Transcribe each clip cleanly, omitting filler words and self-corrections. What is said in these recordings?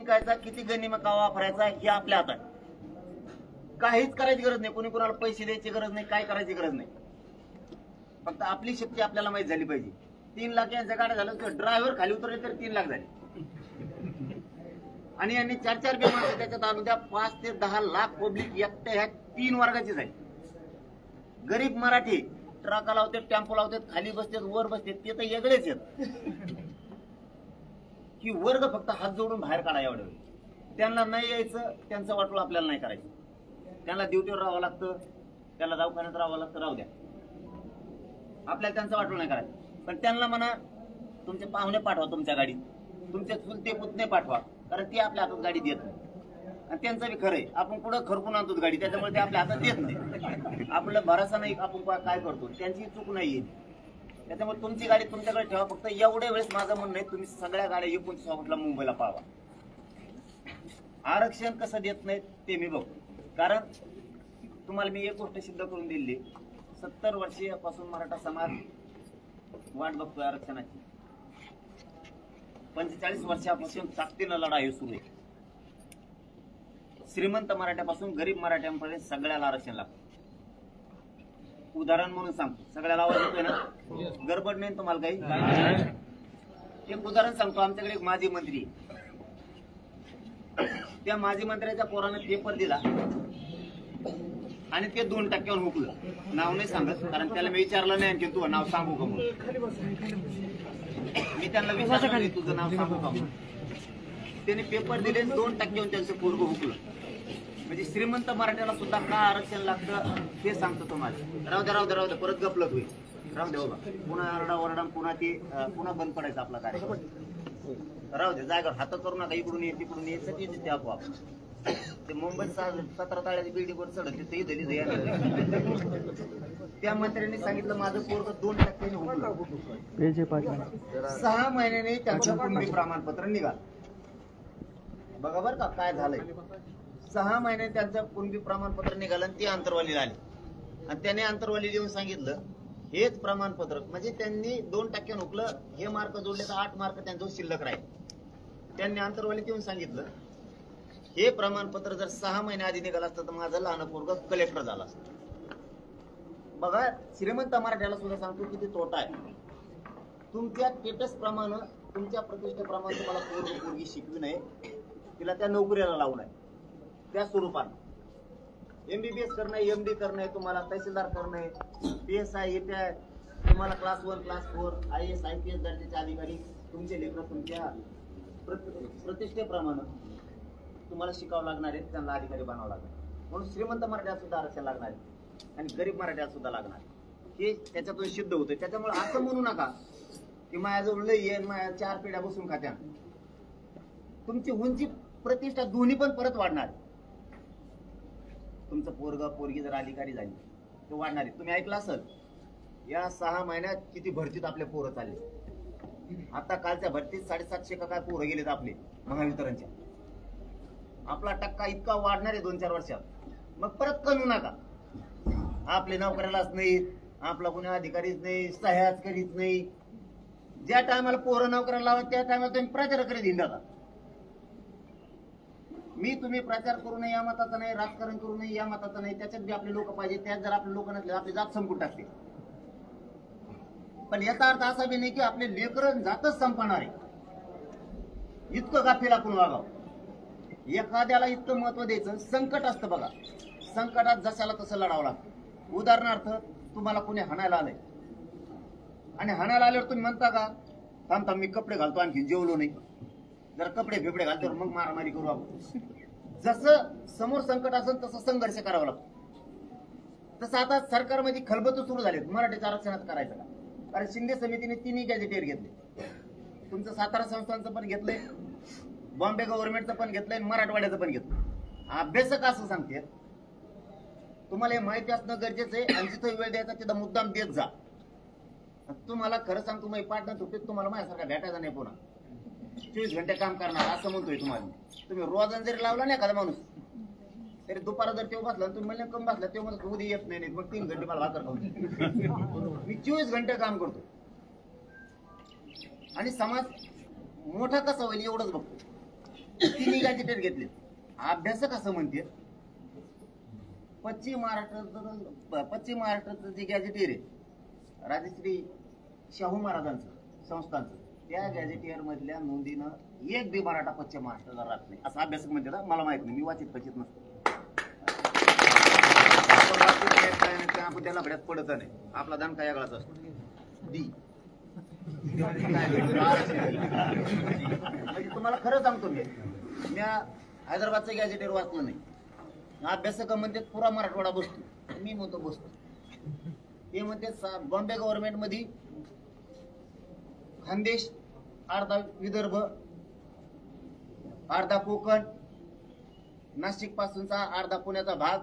शिकायचा किती गनिमा वापरायचा हे आपल्या हातात. काहीच करायची गरज नाही, कोणी कोणाला पैसे द्यायची गरज नाही, काय करायची गरज नाही. फक्त आपली शक्ती आपल्याला माहित झाली पाहिजे. 3 लाख यांच्या गाड्या झालं तर ड्रायव्हर खाली उतरले तर 3 लाख झाले आणि यांनी 4-4 बेमार त्याच्यात आणून द्या 5 ते 10 लाख पब्लिक एकट्या ह्या 3 वर्गाचीच आहे. गरीब मराठी ट्रका लावतात, टेम्पो लावतात, खाली बसतात, वर बसतात, ते तर वेगळेच आहेत की वर्ग फक्त हात जोडून बाहेर काढा. एवढं त्यांना नाही यायचं, त्यांचं वाटलं आपल्याला नाही करायचं. त्यांना ड्युटीवर राहावं लागतं, त्याला दवाखान्यात राहावं लागतं, राहू द्या, आपल्याला त्यांचं वाटलं नाही करायचं. पण त्यांना म्हणा तुमचे पाहुणे पाठवा तुमच्या गाडीत, तुमचे चुलते पुतणे पाठवा, कारण ते आपल्या हातात गाडी देत नाही. आणि त्यांचं बी खरंय, आपण कुठं खरपून आणतो गाडी, त्याच्यामुळे ते आपल्या हातात देत नाही. आपलं भरोसा नाही, आपण काय करतो, त्यांची चूक नाहीये. त्याच्यामुळे तुमची गाडी तुमच्याकडे ठेवा. फक्त एवढ्या वेळेस माझं म्हणणं आहे, तुम्ही सगळ्या गाड्या 29 मुंबईला पाहावा. आरक्षण कसं देत नाहीत ते मी बघतो. कारण तुम्हाला मी एक गोष्ट सिद्ध करून दिली, 70 वर्षापासून मराठा समाज वाट बघतोय आरक्षणाची. 45 वर्षापासून ताकदीनं लढाई सुरू आहे. श्रीमंत मराठ्यापासून गरीब मराठ्यांपर्यंत सगळ्याला आरक्षण लागतं. उदाहरण म्हणून सांगतो, सगळ्याला आवाज येतोय ना, गडबड नाही तुम्हाला काही. एक उदाहरण सांगतो, आमच्याकडे एक माजी मंत्री, त्या माजी मंत्र्याच्या पोरानं पेपर दिला आणि ते 2% हुकलं. नाव नाही सांगत, कारण त्याला मी विचारलं नाही आणखी तू नाव सांगू का म्हणून. मी त्यांना विचारलं नाही तुझं नाव सांगू का म्हणून. त्याने पेपर दिले, 2% त्यांचं पोरग हुकलं. म्हणजे श्रीमंत मराठ्याला सुद्धा का आरक्षण लागतं ते सांगतो तुम्हाला. राहू द्या परत गपलत होईल. राहू द्या बाबा, पुन्हा आरडा पुन्हा बंद पडायचा आपला कार्यक्रम. राहू दे, जागेवर हात करू नका, इकडून ये तिकडून ये, ते आपोआप. ते मुंबईत 17 ताळ्याच्या बिल्डिंगवर चढत तिथे इथं त्या मंत्र्यांनी सांगितलं माझं पोरग 2% हुकलं. 6 महिन्याने त्यांचं कुणबी प्रमाणपत्र निघालं. बघा बरं का काय झालंय. 6 महिन्याने त्यांचं कुणबी प्रमाणपत्र निघालं आणि ते अंतरवालीला आले. आणि त्याने अंतरवाली येऊन सांगितलं हेच प्रमाणपत्र, म्हणजे त्यांनी 2% हुकलं, हे मार्क जोडले तर 8 मार्क त्यांच्यावर शिल्लक राहील. त्यांनी अंतरवालीत येऊन सांगितलं हे प्रमाणपत्र जर 6 महिन्या आधी निघालं असतं तर माझं लहान पोरग कलेक्टर झालं असतं. बघा, श्रीमंत मराठ्याला सुद्धा सांगतो किती तोटा आहे. तुमच्या स्टेटस प्रमाणे, तुमच्या प्रतिष्ठेप्रमाणे तुम्हाला पोरगी शिकवी नये, तिला त्या नोकरीला लावू नये. त्या स्वरूपाने MBBS करणं, MD करणं, तुम्हाला तहसीलदार करणं, PSI येत्या, तुम्हाला क्लास 1, क्लास 4, IAS, IPS दर्जाचे अधिकारी, तुमचे लेकरं तुमच्या प्रतिष्ठेप्रमाणे तुम्हाला शिकावं लागणार आहे, त्यांना अधिकारी बनावं लागणार. म्हणून श्रीमंत मराठ्याला सुद्धा आरक्षण लागणार आहे आणि गरीब मराठ्याला सुद्धा लागणार आहे. हे त्याच्यातून सिद्ध होतं. त्याच्यामुळे असं म्हणू नका की माझ्याजवळ लई आहे, माझ्या 4 पिढ्या बसून खात्या. तुमची उंची प्रतिष्ठा दोन्ही पण परत वाढणार. तुमचं पोरग पोरगी जर अधिकारी झाली तर वाढणार आहे. तुम्ही ऐकलं असेल या 6 महिन्यात किती भरतीत आपले पोरं चालले. आता कालच्या भरतीत 750 का काय पोरं गेलेत आपले महावितरणच्या. आपला टक्का इतका वाढणार आहे 2-4 वर्षात. मग परत करू नका. आपले नोकऱ्यालाच नाही, आपला कोणी अधिकारीच नाही, सह्याच करीत नाही. ज्या टायमाला पोरं नोकऱ्याला लावा त्या टायमाला तुम्ही प्रचार करीत हिंडा. मी तुम्ही प्रचार करू नये या मताचा नाही, राजकारण करू नये या मताचा नाही, त्याच्यात बी आपले लोक पाहिजे. त्यात जर आपले लोक नसले आपली जात संपून टाकते. पण याचा अर्थ असा बी नाही की आपले लेकरं जातच संपणार आहे. इतकं गाफील आपण वागावं. एखाद्याला इतकं महत्व द्यायचं. संकट असतं बघा, संकटात जशाला तसं लढावं लागतं. उदाहरणार्थ तुम्हाला कोणी हाणायला आलंय आणि हाणायला आल्यावर तुम्ही म्हणता का थांब मी कपडे घालतो, आणखी जेवलो नाही, जर कपडे बिपडे घालतो मग मारामारी करू आपण. जसं समोर संकट असेल तसं संघर्ष करावा लागतो. तसं आता सरकारमध्ये खलबत सुरू झाले मराठीच्या आरक्षणात करायचं का. कारण शिंदे समितीने 3 गॅजेटियर घेतले. तुमचं सातारा संस्थांचं पण घेतलंय, बॉम्बे गव्हर्नमेंटचं पण घेतलंय, मराठवाड्याचं पण घेतलं. अभ्यासक असं सांगते तुम्हाला हे माहिती असणं गरजेचं आहे. आणि जिथं वेळ द्यायचा तिथं मुद्दाम देत जा. तुम्हाला खरं सांगतो मी पार्टनर होते, तुम्हाला माझ्यासारखा भेटायचा नाही पुन्हा. 24 घंटे काम करणार असं म्हणतोय तुम्हाला. तुम्ही रोजान जरी लावला नाही एखादा माणूस तरी दुपारा जर तेव्हा बसला तुम्ही मला कम बसला तेव्हा मला उद्या येत नाही, मग 3 घंटे मला भाकर खाऊन. मी 24 घंटे काम करतो आणि समाज मोठा कसा होईल एवढंच बघतो. तिन्ही गॅजेटेड घेतले. अभ्यासक असं म्हणते पश्चिम महाराष्ट्राचं जे गॅजेटियर आहे राजश्री शाहू महाराजांचं संस्थांचं, त्या गॅजेटियर मधल्या नोंदीनं एक बी मराठा पश्चिम महाराष्ट्राला राहत नाही असं अभ्यासक म्हणते ना. मला माहित नाही, मी वाचित पचित नसतो. आपण त्याला भड्यात पडत नाही. आपला दान काय वेगळाच असतो. डी म्हणजे तुम्हाला खरं सांगतो मी हैदराबादचं गॅजेटेर वाचलं नाही. अभ्यासक म्हणते पुरा मराठवाडा बसतो, मी म्हणतो बसतो. ते म्हणते बॉम्बे गव्हर्नमेंट मध्ये खानदेश, अर्धा विदर्भ, अर्धा कोकण, नाशिक पासूनचा अर्धा पुण्याचा भाग,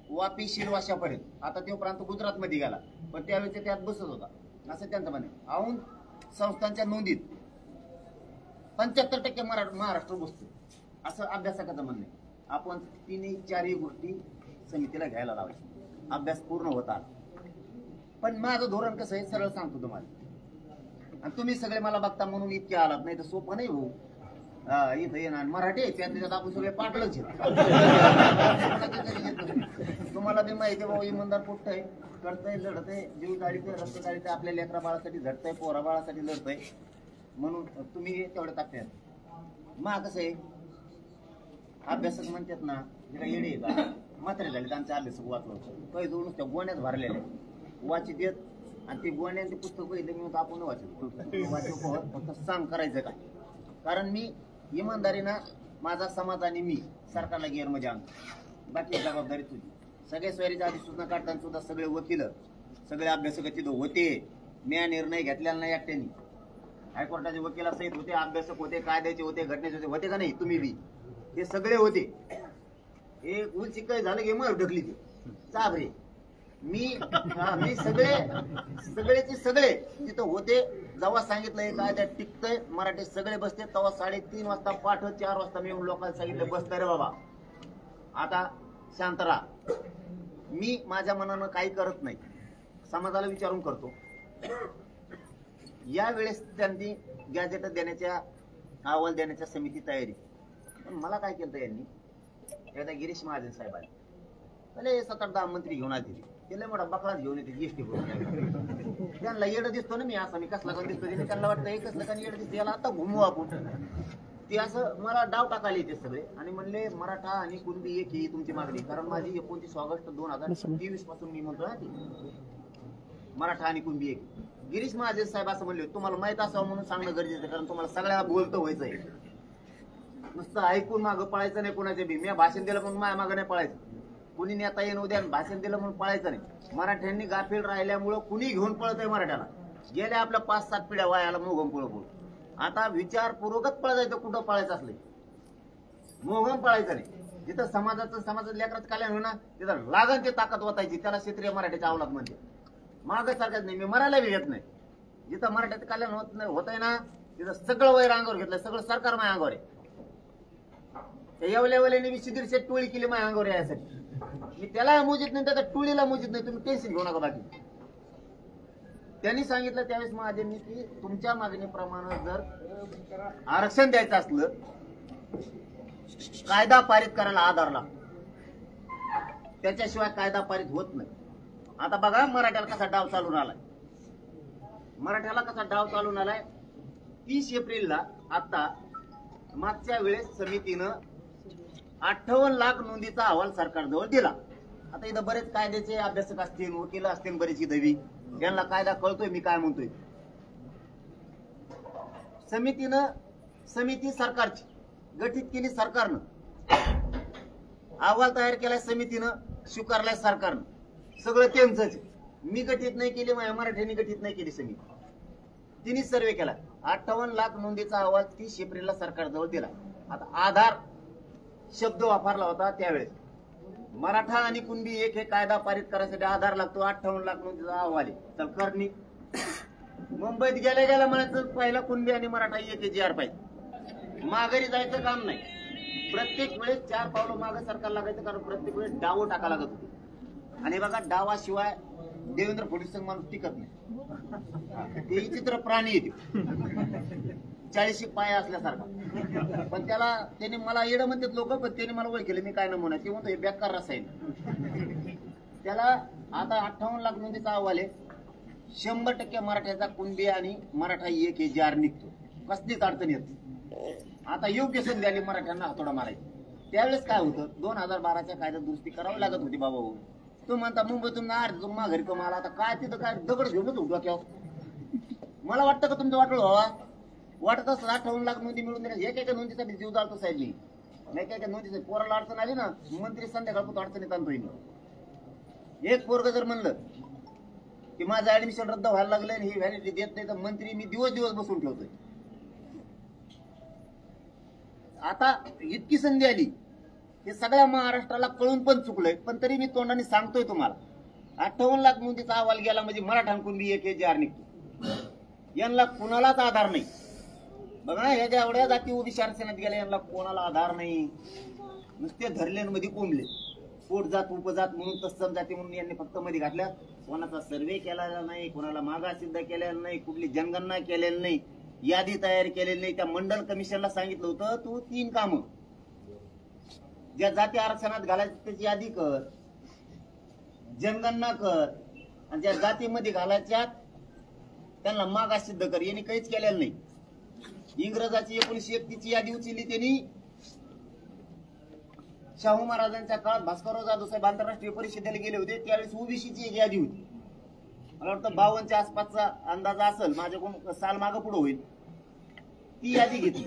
वापी शिलवाशापर्यंत. आता तो प्रांत गुजरात मध्ये गेला, पण त्यावेळेस त्यात बसत होता असं त्यांचं म्हणणे. औंध संस्थांच्या नोंदीत 75% महाराष्ट्र बसतो असं अभ्यासकाचं म्हणणे. आपण तिन्ही चारही गोष्टी समितीला घ्यायला लावायच्या, अभ्यास पूर्ण होता. पण माझं धोरण कसं आहे सरळ सांगतो तुम्हाला, आणि तुम्ही सगळे मला बघता म्हणून इतके आलात, नाही तर सोपं नाही हो. इथं येणार मराठी आहे त्यात आपण सगळे पाटलच. तुम्हाला बी माहिती आहे बाबा, इमानदार पोट आहे, करतंय, लढतंय, जीव जाळीतंय, रक्त जाळीतंय, आपल्या लेकरा बाळासाठी झटतंय, पोरा बाळासाठी लढतंय, म्हणून तुम्ही तेवढं टाकताय. मग कसं आहे अभ्यासक म्हणतात ना, जरा येडे येतात मात्र झाले आमच्या अभ्यासक वाचलं काही दोन नुसत्या गोण्यात भरलेल्या वाचित येत, आणि ते गोण्यात ते पुस्तक बघितलं मी आपण वाचत फक्त सांग करायचं काय. कारण मी इमानदारीनं माझा समाज आणि मी सरकारला गिअरमध्ये आणतो. बाकी जबाबदारी तुझी. सगळे सोयरीच्या अधिसूचना काढताना सुद्धा सगळे वकील, सगळे अभ्यासक तिथं होते. मी निर्णय घेतलेला नाही एकट्याने. हायकोर्टाचे वकील सहित होते, अभ्यासक होते, कायद्याचे होते, घटनेचे होते का नाही तुम्ही बी, ते सगळे होते. एक उलची काय झालं की मग ढकली ते चाबरे. मी सगळेचे सगळे तिथं होते. जेव्हा सांगितलंय कायद्यात टिकतंय मराठी सगळे बसते, तेव्हा 3:30 वाजता पाठ 4 वाजता मी येऊन लोकांना सांगितलं बसतं रे बाबा, आता शांत राहा. मी माझ्या मनानं काही करत नाही, समाजाला विचारून करतो. या वेळेस त्यांनी गॅजेट देण्याच्या अहवाल देण्याच्या समिती तयारी. पण मला काय केलं यांनी, एकदा गिरीश महाजन साहेब आले, पहिले 7-8 मंत्री घेऊन आले. त्याला मोठा बकराच घेऊन येते जीएसटी करून. त्यांना येडं दिसतो ना मी, असं मी कसला पण दिसतो, त्यांना वाटतं हे कसलं का येडं दिसतं, याला आता घुमू आपण. ते असं मला डाव टाकायला येते सगळे, आणि म्हणले मराठा आणि कुणबी एक ही तुमची मागणी. कारण माझी 29 ऑगस्ट 2023 पासून मी म्हणतो ना ती मराठा आणि कुणबी एक. गिरीश महाजन साहेब असं म्हणले, तुम्हाला माहित असावं म्हणून सांगणं गरजेचं आहे, कारण तुम्हाला सगळ्याला बोलतं व्हायचंय. नुसतं ऐकून मागं पळायचं नाही कोणाचे बी. मी भाषण दिलं म्हणून माझ्या मागं नाही पळायचं. कुणी नेता येऊन उद्या भाषण दिलं म्हणून पळायचं नाही. मराठ्यांनी गाफील राहिल्यामुळं कुणी घेऊन पळत आहे मराठ्याला. गेल्या आपल्या 5-7 पिढ्या वयाला मोगम पळू. आता विचारपूर्वकच पळायचं, कुठं पळायचं असले मोगम पळायचं नाही. जिथं समाजाचं लेकराचं कल्याण होणार तिथं लागण ते ताकद वाटायची, त्याला क्षेत्रीय मराठीच्या अवलाद म्हणजे. मागं सारखंच नाही, मी मरायला बी येत नाही. जिथं मराठ्याचं कल्याण होत आहे ना, तिथं सगळं वैर अंगावर घेतलं, सगळं सरकार माझ्या अंगावर आहे. एवढ्या मी शिदीर शेत टोळी केली माझ्या अंगावर यासाठी. मी त्याला मोजित नाही, त्या टोळीला मोजित नाही, तुम्ही टेन्शन घेऊ नका. बाकी त्यांनी सांगितलं त्यावेळेस महाजननी की तुमच्या मागणीप्रमाणे जर आरक्षण द्यायचं असलं, कायदा पारित करायला आधार लागतो, त्याच्याशिवाय कायदा पारित होत नाही. आता बघा मराठ्याला कसा डाव चालून आलाय. 30 एप्रिलला आता मागच्या वेळेस समितीनं 58 लाख नोंदीचा अहवाल सरकारजवळ दिला. आता इथं बरेच कायद्याचे अभ्यासक असतील, वकील असतील, बरेचशी दवी, त्यांना कायदा कळतोय मी काय म्हणतोय. समिती सरकारची गठीत केली सरकारनं, अहवाल तयार केलाय समितीनं, स्वीकारलाय सरकारनं, सगळं त्यांचंच. मी गठीत नाही केली, माझ्या मराठ्यांनी गठीत नाही केली समिती. तिने सर्वे केला. 58 लाख नोंदीचा अहवाल 30 एप्रिलला सरकारजवळ दिला. आता आधार शब्द वापरला होता त्यावेळेस. मराठा आणि कुणबी एक हे कायदा पारित करायसाठी आधार लागतो. 58 लाख नोंदीचा अहवाल आहे. तर करणी मुंबईत गेल्या म्हणायचं पहिला कुणबी आणि मराठा एक जी आर पाहिजे. माघारी जायचं काम नाही. प्रत्येक वेळेस 4 पावलं मागं सरकार लागायचं, कारण प्रत्येक वेळेस डावं टाका लागत होते. आणि बघा डावाशिवाय देवेंद्र फडणवीस माणूस टिकत नाही, ते चित्र प्राणी येते. 40 पाय असल्यासारखा. पण त्याने मला येडं म्हणतात लोक, पण त्याने मला ओळखलं मी काय नमुना. ते म्हणतो हे बेकार रसायन. त्याला आता 58 लाख नोंदीचा अहवाल आहे. 100% मराठ्याचा कुणबी आणि मराठा एक हे जार निघतो. कसलीच अडचण येत. आता योग्य संधी आली मराठ्यांना हातोडा मारायचा. त्यावेळेस काय होतं, 2012च्या कायद्यात दुरुस्ती करावी लागत होती बाबा. तू म्हणता मुंबईतून तुम्हा घरी कमाला, आता काय तिथं काय दगड घेऊनच उठवा डोक्यावर. मला वाटतं का तुमचं वाटलं व्हावा? वाटत असलं 58 लाख नोंदी मिळून देण्यास एका नोंदीसाठी जीव जातो साहेब. मी एका नोंदीसाठी पोराला अडचण आली ना, मंत्री संध्याकाळपर्यंत अडचणीत आणतोय मी. एक पोरग जर म्हणलं की माझं ऍडमिशन रद्द व्हायला लागलं आणि ही व्हॅलिडिटी देत नाही, तर मंत्री मी दिवस दिवस बसून ठेवतोय. आता इतकी संधी आली, हे सगळ्या महाराष्ट्राला कळून पण चुकलंय, पण तरी मी तोंडाने सांगतोय तुम्हाला. 58 लाख नोंदीचा अहवाल गेला म्हणजे मराठा कुणबी एक हे जार निघतो. यांना कुणालाच आधार नाही. बघा ना, ह्या ज्या एवढ्या जाती ओबीसी आरक्षणात गेल्या, यांना कोणाला आधार नाही. नुसते धरल्यांमध्ये कोंबले. पोट जात उपजात म्हणून तत्सम जाती म्हणून यांनी फक्त मध्ये घातल्या. कोणाचा सर्वे केलेला नाही, कोणाला मागास सिद्ध केलेला नाही, कुठली जनगणना केलेली नाही, यादी तयार केलेली नाही. त्या मंडल कमिशनला सांगितलं होतं तू 3 कामं ज्या जाती आरक्षणात घालायची त्याची यादी कर, जनगणना कर, आणि ज्या जातीमध्ये घालायच्या त्यांना मागास सिद्ध कर. यांनी काहीच केलेलं नाही. इंग्रजाची 1931 ची यादी उचलली त्यांनी. शाहू महाराजांच्या काळात भास्करराव जाधव साहेब आंतरराष्ट्रीय परिषदेला गेले होते, त्यावेळेस ओबीसीची एक यादी होती. मला वाटतं 52च्या आसपासचा अंदाजा असेल, माझ्याकडून साल मागं पुढे होईल. ती यादी घेतली,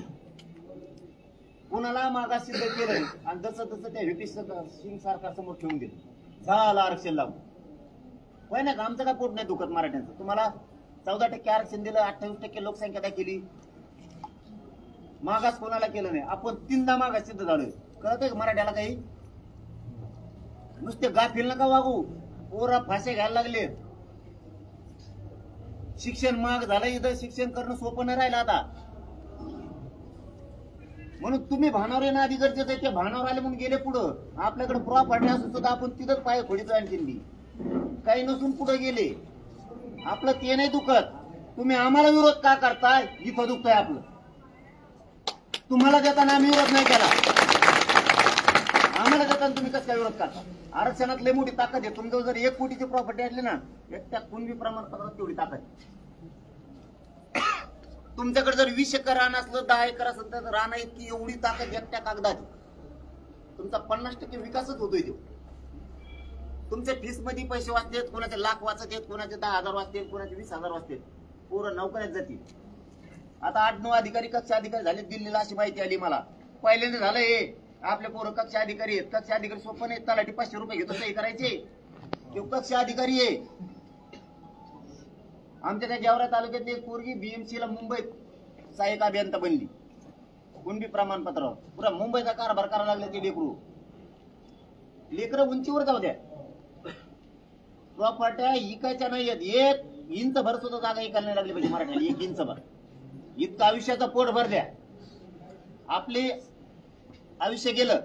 कुणाला मागास सिद्ध केलं, आणि जसं तसं त्या व्हीपी सिंग सरकार समोर ठेवून दिलं. झालं आरक्षण लागू. होय ना, आमचं काय पोट नाही दुखत मराठ्यांचं. तुम्हाला 14% आरक्षण दिलं, 28% लोकसंख्या काय केली. मागास कोणाला केलं नाही. आपण 3दा मागास सिद्ध झालोय. कळतंय का मराठ्याला काही? नुसते गाफील नका वागू. पोरा फासे घ्यायला लागले. शिक्षण महाग झालं, इथं शिक्षण करणं सोपं नाही राहिलं आता. म्हणून तुम्ही भानावर येणं आधी गरजेचं आहे. ते भानावर आले म्हणून गेले पुढं. आपल्याकडे प्रॉपर्टी असून सुद्धा आपण तिथंच पाय खोडीत आणखीन बी काही नसून पुढे गेले. आपलं ते नाही दुखत. तुम्ही आम्हाला विरोध का करताय? इथं दुखतंय आपलं. तुम्हाला देताना आम्ही विरोध नाही केला, आम्हाला देताना तुम्ही कसं काय विरोध करता? आरक्षणात लय मोठी ताकद आहे. तुमचं जर 1 कोटीची प्रॉपर्टी आणली ना, एकट्या कुणबी प्रमाणपत्रात तेवढी ताकद आहे. तुमच्याकडे जर 20 एकर रान असलं, 10 एकर असलं, तर राणा इतकी एवढी ताकद एकट्या कागदात. तुमचा 50% विकासच होतोय. तो तुमच्या फीस मध्ये पैसे वाचतेत, कोणाचे लाख वाचत आहेत, कोणाचे 10,000 वाचतील, कोणाचे 20,000 वाचतील. पूर्ण नोकऱ्यात जातील. आता 8-9 अधिकारी कक्षा अधिकारी झाले दिल्लीला, अशी माहिती आली मला. पहिल्यांदा झालं हे. आपले पोरं कक्षा अधिकारी आहेत. कक्षा अधिकारी सोपं नाही. तलाठी 500 रुपये घेतो सही करायचे. किंवा कक्षा अधिकारी आहे. आमच्या त्या गेवरा तालुक्यातली एक पोरगी बीएमसीला मुंबईत सहाय्यक अभियंता बनली, कुणबी प्रमाणपत्रावर. पुरा मुंबईचा कारभार करायला लागले ते लेकरू. लेकरं उंचीवर जाऊ द्या, प्रॉपर्ट्या इकायच्या नाही आहेत. 1 इंच भर सुद्धा जागा इकायला नाही लागली पाहिजे मराठ्याला. 1 इंच भर. इतकं आयुष्याचं पोट भर द्या. आपले आयुष्य गेलं,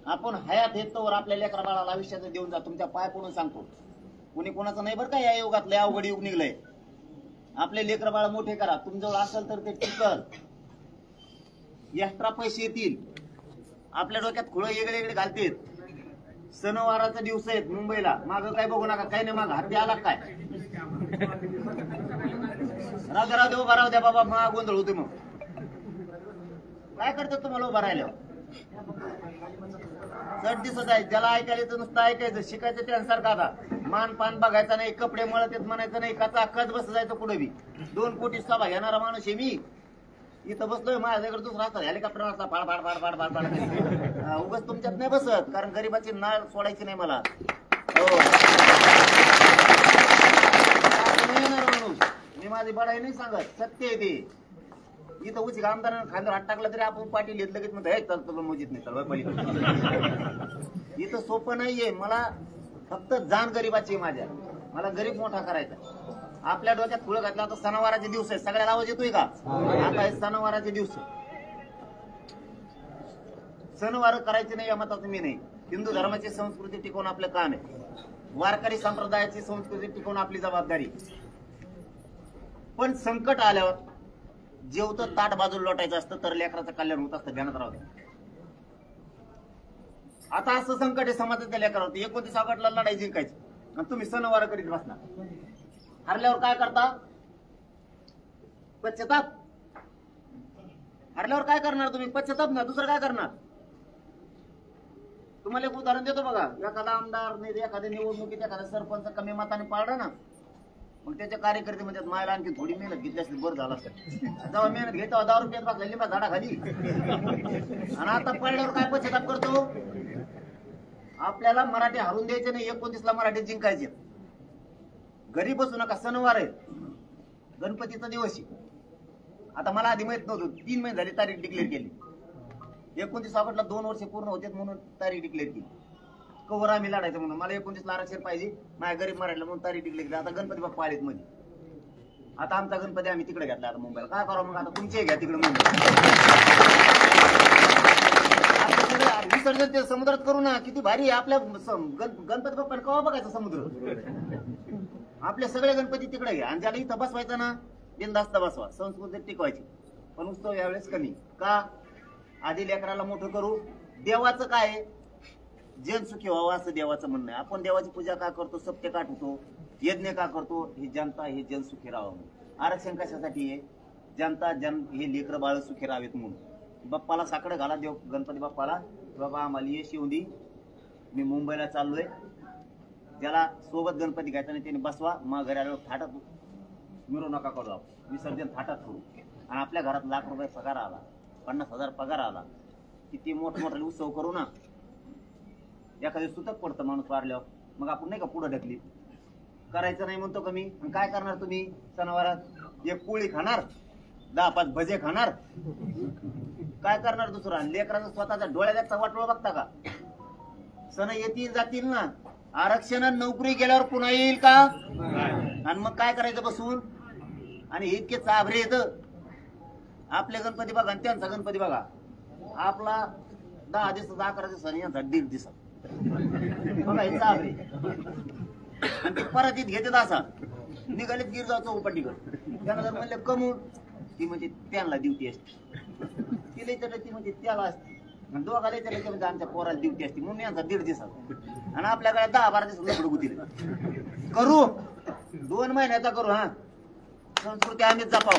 आपण हयात येतोवर आपल्या लेकरा बाळाला आयुष्याचं देऊन जा. तुमच्या पाय पडून सांगतो, कोणी कोणाचं नाही बरं का. या युगात लय अवघड युग निघलंय. आपले लेकर बाळ मोठे करा. तुमच्याजवळ असेल तर ते टिकल. एक्स्ट्रा पैसे येतील. आपल्या डोक्यात खुळं वेगळे वेगळे घालतेत. सणवाराचा दिवस आहेत मुंबईला. मागं काय बघू नका, काही नाही. माग हत्ती आला काय, राहू दे उभा राहू द्या बाबा. मग गोंधळ होते. मग काय करतात तुम्हाला उभा राहिल्यावर? चढ दिसत आहे. ज्याला ऐकायचं नुसतं ऐकायचं, शिकायचं त्यांसारखं. आता मान पान बघायचा नाही, कपडे मळत येत म्हणायचं नाही, कचा कच बस जायचं पुढे बी. 2 कोटी सभा घेणारा माणूस आहे मी. इथं बसलोय, माझ्याकडे दुसरा असता हेलिकॉप्टर असता, फाड फाड फाड फाड फाड फाड. उगाच तुमच्यात नाही बसत, कारण गरीबाची नाळ सोडायची नाही मला. हो, येणार माणूस मी माझी बडाई नाही सांगत, सत्य आहे ते. इथं उची आमदारानं खांद्यावर हात टाकला तरी आपण पाटील येत लगेच म्हणतो, हे तर मोजीत नाही तर पलीकडे. इथं सोपं नाहीये. मला फक्त जाण गरीबाची माझ्या. मला गरीब मोठा करायचा. आपल्या डोक्यात फुलं घातला. आता सणवाराचे दिवस आहे. सगळ्याला आवाज येतोय का? आता हे सणवाराचे दिवस. सणवार करायचे नाही या मताचं मी नाही. हिंदू धर्माची संस्कृती टिकवून आपलं काम आहे. वारकरी संप्रदायाची संस्कृती टिकवून आपली जबाबदारी. पण संकट आल्यावर जेवतं ताट बाजूला लोटायचं असतं तर लेकराचं कल्याण होत असतं, ध्यानात राहू द्या. आता असं संकट आहे समाजाच्या लेकरावरती. 29 ऑगस्टला लढाई जिंकायची आणि तुम्ही सणवार करीत बसणार. हरल्यावर काय करता? पश्चाताप. हरल्यावर काय करणार तुम्ही? पश्चाताप ना, दुसरं काय करणार? तुम्हाला एक उदाहरण देतो बघा. एखादा आमदार एखाद्या निवडणुकीत एखादा सरपंच कमी मताने पाळला ना, मग त्याच्या कार्यकर्ते म्हणजे मायला आणखी थोडी मेहनत घेतली असली बरं झालं असतं. जेव्हा मेहनत घेतो 10 रुपयात बसला लिंबा झाडाखाली, आणि आता पडल्यावर काय पश्चाताप करतो? आपल्याला मराठी हरून द्यायचे नाही, 29ला मराठी जिंकायचे. घरी बसू नका, सणवार आहे, गणपतीचा दिवस आहे. आता मला आधी माहित नव्हतं, 3 महिने झाली तारीख डिक्लेअर केली. 29 ऑगस्टला 2 वर्ष पूर्ण होते म्हणून तारीख डिक्लेअर केली. कवर आम्ही लढायचं म्हणून. मला 29ला आरक्षण पाहिजे, माझ्या गरीब मराठीला म्हणून तारीख डिक्लेअर केली. आता गणपती बाप्पा आलेत मध्ये. आता आमचा गणपती आम्ही तिकडे घेतला, आता मुंबईला. काय करावं मग? आता तुमचे घ्या तिकडे मुंबईला. विसर्जन ते समुद्रात करू ना, किती भारी आहे. आपल्या गणपती बाप्पा केव्हा बघायचं समुद्र? आपले सगळे गणपती तिकडे घ्या आणि ज्याला इथं बसवायचं ना, बिनधास्त बसवा, संस्कृती टिकवायची. पण उत्सव यावेळेस कमी का? आधी लेकराला मोठं करू. देवाचं काय? जन सुखी व्हावं असं देवाचं म्हणणं आहे. आपण देवाची पूजा का करतो? सत्य का ठेवतो? यज्ञ का करतो? ही जनता, हे जन सुखी राहावं. आरक्षण कशासाठी आहे? जनता हे लेकर बाळ सुखी राहावेत म्हणून. बाप्पाला साकडं घाला, देव गणपती बाप्पाला, बाबा आम्हाला यश येऊ दे, मी मुंबईला चाललोय. ज्याला सोबत गणपती घ्यायचा नाही त्याने बसवा. मग घरी आल्यावर थाटात मिरवू नका करू, आपण विसर्जन थाटात करू. आणि आपल्या घरात लाख रुपये पगार आला, 50,000 पगार आला, किती मोठमोठे उत्सव करू ना. एखादे सुतक पडतं माणूस वारल्यावर, मग आपण नाही का पुढे ढकली. करायचं नाही म्हणतो कमी. आणि काय करणार तुम्ही सणावारात? 1 पोळी खाणार, 10-5 भजे खाणार. काय करणार दुसरा? लेकराचा स्वतःच्या डोळ्याचा वाटोळ बघता का? सण येतील जातील ना. आरक्षण नोकरी गेल्यावर पुन्हा येईल का? आणि मग काय करायचं बसून? आणि इतके चाभरे येत. आपले गणपती बघा आणि त्यांचा गणपती बघा. आपला 10 दिवसाचा, 11 दिवसाचा, यांचा 1.5 दिवसात बघा. हे चाभरे आणि ते परत इथं घेतात. असा निघालेत गिरगाव चौपाटीकडे. त्यांना जर म्हणले कमून, ती म्हणजे त्यांना ड्युटी असते. ती लई ती म्हणजे त्याला असते. आणि दोघाला म्हणजे आमच्या पोराला ड्युटी असते म्हणून यांचा 1.5 दिवसात. आणि आपल्याकडे 10-12 दिवस लपड गुतील. करू 2 महिन्याचा करू. हा, संस्कृती आम्हीच जपाव.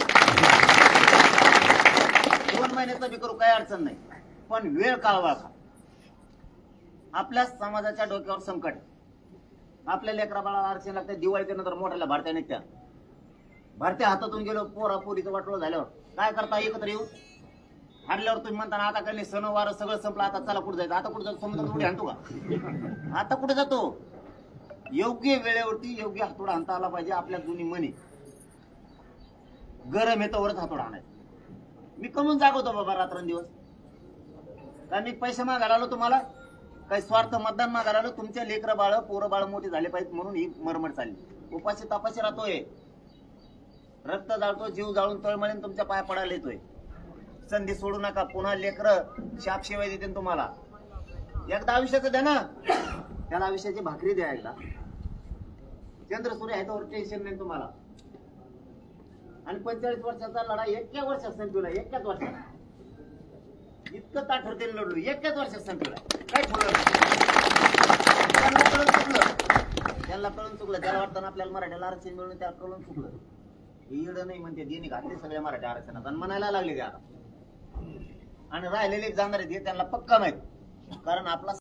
2 महिन्याचा बी करू, काही अडचण नाही. पण वेळ काळवा का? आपल्या समाजाच्या डोक्यावर संकट. आपल्या लेकरा बाळाला आरक्षण लागते. दिवाळीच्या नंतर मोठ्याला भारत्या निघत्या. भारत्या हातातून गेलो, पोरा पोरीचं वाटलं झाल्यावर काय करता? एकत्र येऊ. हारल्यावर तुम्ही म्हणता आता काही सणवार सगळं संपलं, आता चला कुठे जायचं? आता कुठे जातो? समुद्रात उडी आणतो का? आता कुठे जातो? योग्य वेळेवरती योग्य हातोडा आणता आला पाहिजे. आपल्या दोन्ही मनी गरम येतं वरच हातोडा आणायचा. मी कमून जागवतो बाबा रात्रंदिवस. कारण मी पैसे मागायला आलो तुम्हाला? काही स्वार्थ मतदान मागायला आलो? तुमच्या लेकर बाळ पोरं बाळ मोठी झाले पाहिजेत म्हणून ही मरमर चालली. उपाशी तापाशी राहतोय, रक्त जाळतो, जीव जाळून तळमळीन तुमच्या पाया पडायला येतोय. संधी सोडू नका. पुन्हा लेकर शाप शिवाय देते तुम्हाला. एकदा आयुष्याचं द्या ना, त्याला आयुष्याची भाकरी द्या. एकदा चंद्र सूर्य आहे तर टेन्शन नाही तुम्हाला. आणि 45 वर्षाचा लढा एका वर्षात संपवला. एकाच वर्षात इतकं ताठरतेने लढलो. एकाच वर्षात संपवला. काय ठेवलं? त्यांना कळून चुकलं. त्याला वाटतं आपल्याला मराठ्याला आरक्षण मिळून त्याला कळून चुकलं. येड नाही म्हणते, देणे घातले सगळ्या मराठी आरक्षणात आणि म्हणायला लागले ते आता. आणि राहिलेले जाणार आहेत त्यांना पक्का माहित. कारण आपला